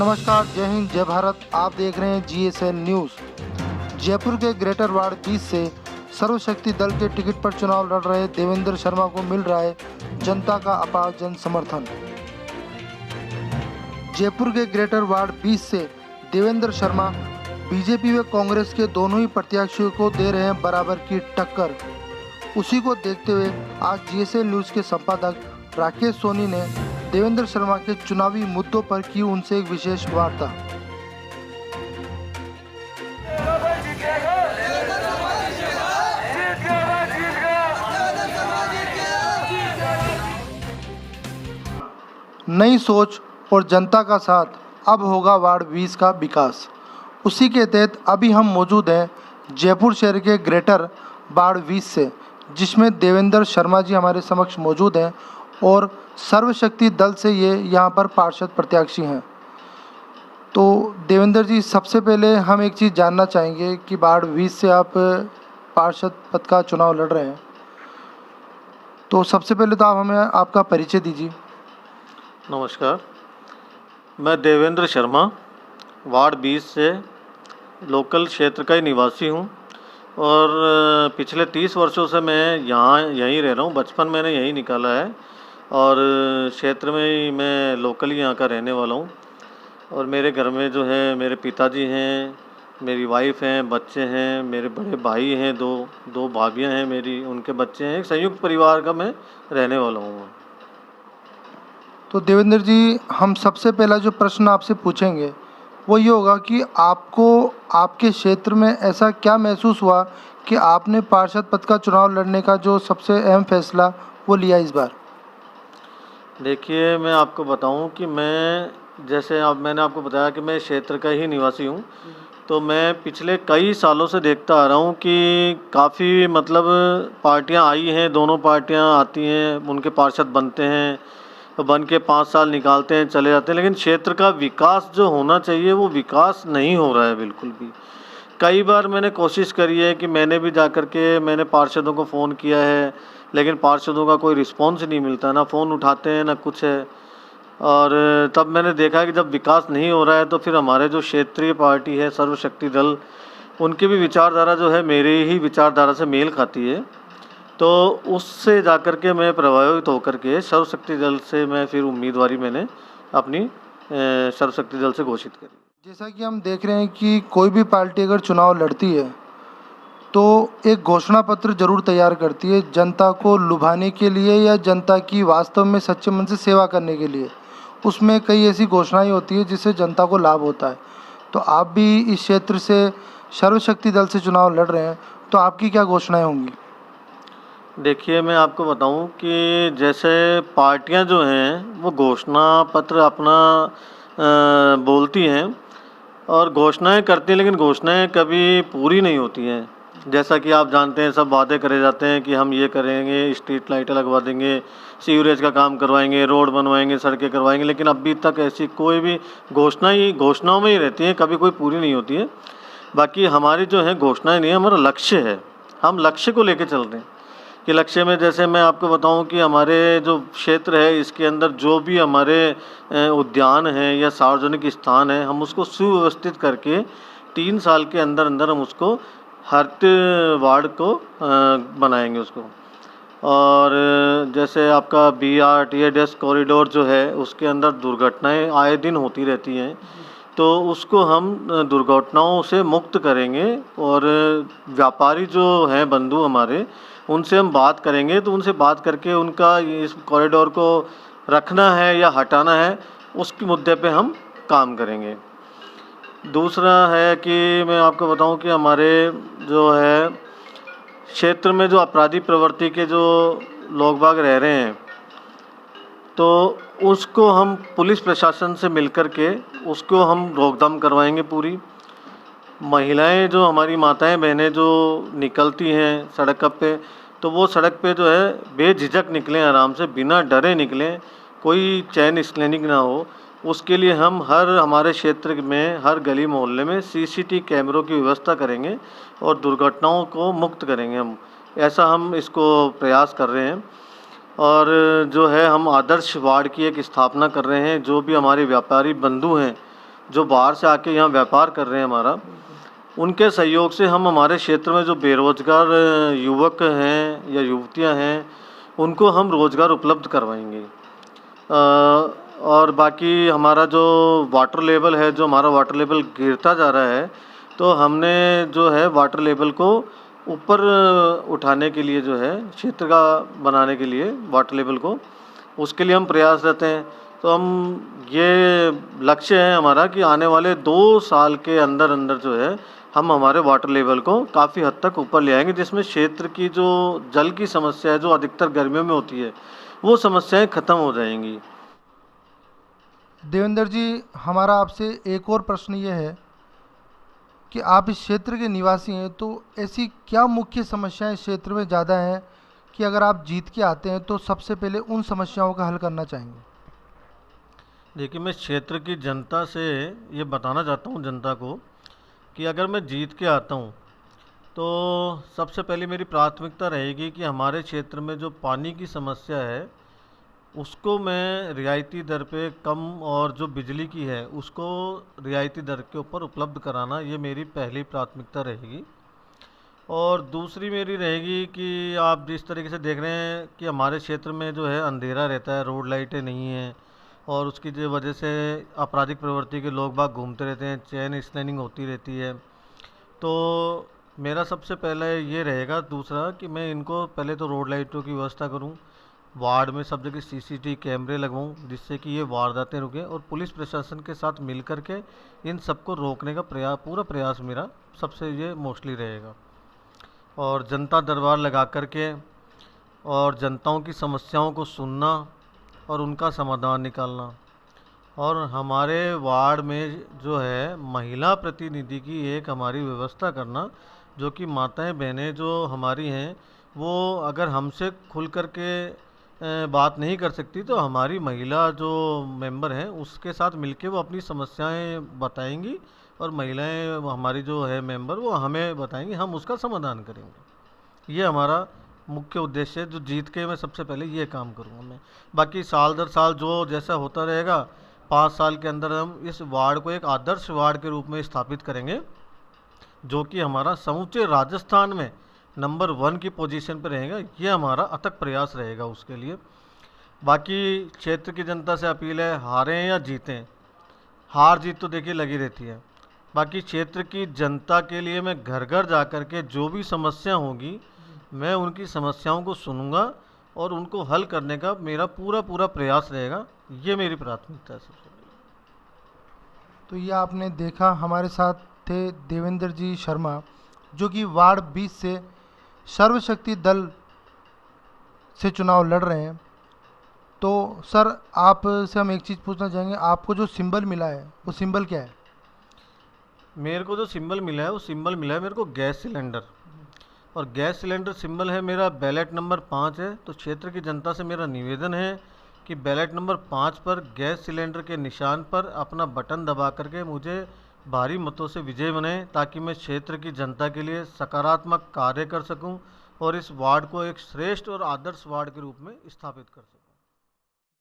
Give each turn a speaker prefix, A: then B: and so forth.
A: नमस्कार, जय हिंद, जय भारत। आप देख रहे हैं GSN न्यूज़। जयपुर के ग्रेटर वार्ड 20 से सर्वशक्ति दल के टिकट पर चुनाव लड़ रहे देवेंद्र शर्मा को मिल रहा है जनता का अपार जन समर्थन। जयपुर के ग्रेटर वार्ड 20 से देवेंद्र शर्मा बीजेपी व कांग्रेस के दोनों ही प्रत्याशियों को दे रहे हैं बराबर की टक्कर। उसी को देखते हुए आज GSN न्यूज़ के संपादक राकेश सोनी ने देवेंद्र शर्मा के चुनावी मुद्दों पर की उनसे एक विशेष वार्ता। नई सोच और जनता का साथ, अब होगा वार्ड 20 का विकास। उसी के तहत अभी हम मौजूद हैं जयपुर शहर के ग्रेटर वार्ड 20 से, जिसमें देवेंद्र शर्मा जी हमारे समक्ष मौजूद हैं और सर्वशक्ति दल से ये यहाँ पर पार्षद प्रत्याशी हैं। तो देवेंद्र जी, सबसे पहले हम एक चीज़ जानना चाहेंगे कि वार्ड 20 से आप पार्षद पद का चुनाव लड़ रहे हैं, तो सबसे पहले तो आप हमें आपका परिचय दीजिए।
B: नमस्कार, मैं देवेंद्र शर्मा वार्ड 20 से लोकल क्षेत्र का ही निवासी हूँ और पिछले 30 वर्षों से मैं यहीं रह रहा हूँ। बचपन मैंने यहीं निकाला है और क्षेत्र में ही मैं लोकली यहाँ का रहने वाला हूँ। और मेरे घर में जो है मेरे पिताजी हैं, मेरी वाइफ हैं, बच्चे हैं, मेरे बड़े भाई हैं, दो भाभियाँ हैं मेरी, उनके बच्चे हैं। एक संयुक्त परिवार का मैं रहने वाला हूँ।
A: तो देवेंद्र जी, हम सबसे पहला जो प्रश्न आपसे पूछेंगे वो ये होगा कि आपको आपके क्षेत्र में ऐसा क्या महसूस हुआ कि आपने पार्षद पद का चुनाव लड़ने का जो सबसे अहम फैसला वो लिया इस बार।
B: देखिए, मैं आपको बताऊं कि मैंने आपको बताया कि मैं क्षेत्र का ही निवासी हूं, तो मैं पिछले कई सालों से देखता आ रहा हूं कि काफ़ी पार्टियां आई हैं, दोनों पार्टियां आती हैं, उनके पार्षद बनते हैं, तो बन के 5 साल निकालते हैं, चले जाते हैं, लेकिन क्षेत्र का विकास जो होना चाहिए वो विकास नहीं हो रहा है बिल्कुल भी। कई बार मैंने कोशिश करी है कि मैंने भी जाकर के मैंने पार्षदों को फ़ोन किया है, लेकिन पार्षदों का कोई रिस्पॉन्स नहीं मिलता, ना फ़ोन उठाते हैं ना कुछ है। और तब मैंने देखा कि जब विकास नहीं हो रहा है तो फिर हमारे जो क्षेत्रीय पार्टी है सर्वशक्ति दल, उनकी भी विचारधारा जो है मेरी ही विचारधारा से मेल खाती है, तो उससे जाकर के मैं प्रभावित होकर के सर्वशक्ति दल से मैं फिर उम्मीदवारी मैंने अपनी सर्वशक्ति दल से घोषित करी।
A: जैसा कि हम देख रहे हैं कि कोई भी पार्टी अगर चुनाव लड़ती है तो एक घोषणा पत्र जरूर तैयार करती है, जनता को लुभाने के लिए या जनता की वास्तव में सच्चे मन से सेवा करने के लिए। उसमें कई ऐसी घोषणाएं होती है जिससे जनता को लाभ होता है। तो आप भी इस क्षेत्र से सर्वशक्ति दल से चुनाव लड़ रहे हैं, तो आपकी क्या घोषणाएं होंगी?
B: देखिए, मैं आपको बताऊं कि जैसे पार्टियां जो हैं वो घोषणा पत्र अपना बोलती हैं और घोषणाएं करती हैं, लेकिन घोषणाएं कभी पूरी नहीं होती हैं। जैसा कि आप जानते हैं, सब वादे करे जाते हैं कि हम ये करेंगे, स्ट्रीट लाइटें लगवा देंगे, सीवरेज का काम करवाएंगे, रोड बनवाएंगे, सड़कें करवाएंगे, लेकिन अभी तक ऐसी कोई भी घोषणाओं में ही रहती है, कभी कोई पूरी नहीं होती है। बाकी हमारी जो है घोषणाएं नहीं है, हमारा लक्ष्य है, हम लक्ष्य को लेके चल रहे हैं। कि लक्ष्य में जैसे मैं आपको बताऊं कि हमारे जो क्षेत्र है इसके अंदर जो भी हमारे उद्यान हैं या सार्वजनिक स्थान है, हम उसको सुव्यवस्थित करके 3 साल के अंदर अंदर हम उसको हर वार्ड को बनाएंगे उसको। और जैसे आपका BRTS कॉरिडोर जो है उसके अंदर दुर्घटनाएं आए दिन होती रहती हैं, तो उसको हम दुर्घटनाओं से मुक्त करेंगे। और व्यापारी जो हैं बंधु हमारे, उनसे हम बात करेंगे, तो उनसे बात करके उनका इस कॉरिडोर को रखना है या हटाना है उसके मुद्दे पे हम काम करेंगे। दूसरा है कि मैं आपको बताऊं कि हमारे जो है क्षेत्र में जो आपराधिक प्रवृत्ति के जो लोग बाग रह रहे हैं, तो उसको हम पुलिस प्रशासन से मिलकर के उसको हम रोकथाम करवाएंगे पूरी। महिलाएं जो हमारी माताएं बहनें जो निकलती हैं सड़क पे, तो वो सड़क पे जो है बेझिझक निकलें, आराम से बिना डरे निकलें, कोई चैन स्लैनिंग ना हो। उसके लिए हम हमारे क्षेत्र में हर गली मोहल्ले में CCTV कैमरों की व्यवस्था करेंगे और दुर्घटनाओं को मुक्त करेंगे हम, ऐसा हम इसको प्रयास कर रहे हैं। और जो है हम आदर्श वार्ड की एक स्थापना कर रहे हैं। जो भी हमारे व्यापारी बंधु हैं जो बाहर से आके यहाँ व्यापार कर रहे हैं हमारा, उनके सहयोग से हम हमारे क्षेत्र में जो बेरोजगार युवक हैं या युवतियाँ हैं, उनको हम रोज़गार उपलब्ध करवाएंगे। और बाकी हमारा जो वाटर लेवल है, जो हमारा वाटर लेवल गिरता जा रहा है, तो हमने जो है वाटर लेवल को ऊपर उठाने के लिए जो है क्षेत्र का बनाने के लिए वाटर लेवल को, उसके लिए हम प्रयासरत हैं। तो हम ये लक्ष्य है हमारा कि आने वाले 2 साल के अंदर अंदर जो है हम हमारे वाटर लेवल को काफ़ी हद तक ऊपर ले आएंगे, जिसमें क्षेत्र की जो जल की समस्या है, जो अधिकतर गर्मियों में होती है, वो समस्याएं ख़त्म हो जाएंगी।
A: देवेंद्र जी, हमारा आपसे एक और प्रश्न ये है कि आप इस क्षेत्र के निवासी हैं, तो ऐसी क्या मुख्य समस्याएं इस क्षेत्र में ज़्यादा हैं कि अगर आप जीत के आते हैं तो सबसे पहले उन समस्याओं का हल करना चाहेंगे?
B: देखिए, मैं क्षेत्र की जनता से ये बताना चाहता हूँ जनता को कि अगर मैं जीत के आता हूँ तो सबसे पहले मेरी प्राथमिकता रहेगी कि हमारे क्षेत्र में जो पानी की समस्या है उसको मैं रियायती दर पे कम, और जो बिजली की है उसको रियायती दर के ऊपर उपलब्ध कराना, ये मेरी पहली प्राथमिकता रहेगी। और दूसरी मेरी रहेगी कि आप जिस तरीके से देख रहे हैं कि हमारे क्षेत्र में जो है अंधेरा रहता है, रोड लाइटें नहीं हैं, और उसकी जो वजह से आपराधिक प्रवृत्ति के लोग बाग घूमते रहते हैं, चेन स्नैचिंग होती रहती है। तो मेरा सबसे पहले ये रहेगा दूसरा कि मैं इनको पहले तो रोड लाइटों की व्यवस्था करूं, वार्ड में सब जगह सीसीटीवी कैमरे लगवाऊं, जिससे कि ये वारदातें रुकें, और पुलिस प्रशासन के साथ मिल कर के इन सबको रोकने का पूरा प्रयास मेरा सबसे ये मोस्टली रहेगा। और जनता दरबार लगा कर के और जनताओं की समस्याओं को सुनना और उनका समाधान निकालना, और हमारे वार्ड में जो है महिला प्रतिनिधि की एक हमारी व्यवस्था करना, जो कि माताएं बहनें जो हमारी हैं वो अगर हमसे खुल कर के बात नहीं कर सकती तो हमारी महिला जो मेंबर हैं उसके साथ मिलके वो अपनी समस्याएं बताएंगी, और महिलाएं हमारी जो है मेंबर वो हमें बताएंगी, हम उसका समाधान करेंगे। ये हमारा मुख्य उद्देश्य है, जो जीत के मैं सबसे पहले ये काम करूँगा मैं। बाकी साल दर साल जो जैसा होता रहेगा, 5 साल के अंदर हम इस वार्ड को एक आदर्श वार्ड के रूप में स्थापित करेंगे, जो कि हमारा समूचे राजस्थान में नंबर 1 की पोजीशन पर रहेगा। ये हमारा अथक प्रयास रहेगा उसके लिए। बाकी क्षेत्र की जनता से अपील है, हारें या जीतें, हार जीत तो देखिए लगी रहती है। बाकी क्षेत्र की जनता के लिए मैं घर घर जा कर के जो भी समस्या होगी मैं उनकी समस्याओं को सुनूंगा और उनको हल करने का मेरा पूरा प्रयास रहेगा। ये मेरी प्राथमिकता है सबसे पहले।
A: तो ये आपने देखा, हमारे साथ थे देवेंद्र जी शर्मा, जो कि वार्ड 20 से सर्वशक्ति दल से चुनाव लड़ रहे हैं। तो सर, आपसे हम एक चीज़ पूछना चाहेंगे, आपको जो सिंबल मिला है वो सिंबल क्या है?
B: मेरे को जो सिंबल मिला है वो सिंबल मिला है मेरे को गैस सिलेंडर, और गैस सिलेंडर सिंबल है मेरा बैलेट नंबर 5 है। तो क्षेत्र की जनता से मेरा निवेदन है कि बैलेट नंबर 5 पर गैस सिलेंडर के निशान पर अपना बटन दबा करके मुझे भारी मतों से विजय बनाएं, ताकि मैं क्षेत्र की जनता के लिए सकारात्मक कार्य कर सकूं और इस वार्ड को एक श्रेष्ठ और आदर्श वार्ड के रूप में स्थापित कर सकूं।